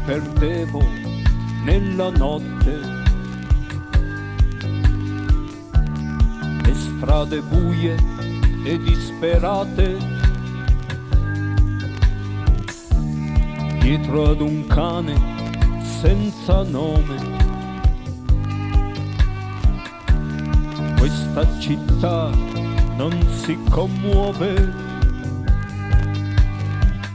perdevo nella notte, le strade buie e disperate, dietro ad un cane senza nome. Questa città non si commuove.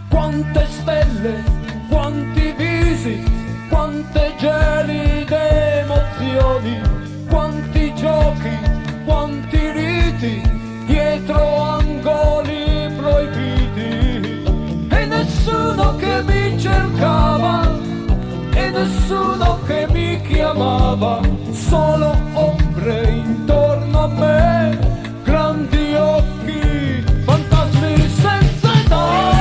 Quante stelle, quanti visi, quante gelide emozioni, quanti giochi, quanti riti, dietro angoli proibiti. E nessuno che mi cercava, e nessuno che mi chiamava, solo ombre intorno a me, grandi occhi, fantasmi senza età.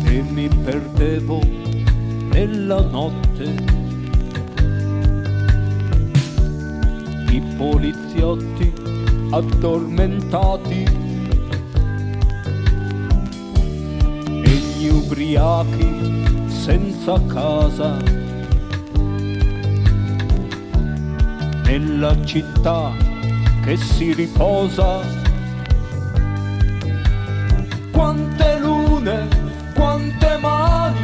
E mi perdevo nella notte, i poliziotti addormentati e gli ubriachi senza casa, nella città che si riposa. Quante lune, quante mani,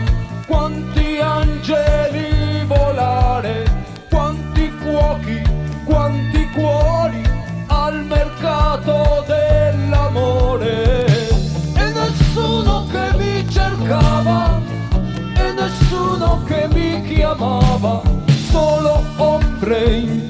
quanti angeli volare, quanti fuochi, quanti cuori al mercato dell'amore. E nessuno che mi cercava, e nessuno che mi chiamava, solo ombre in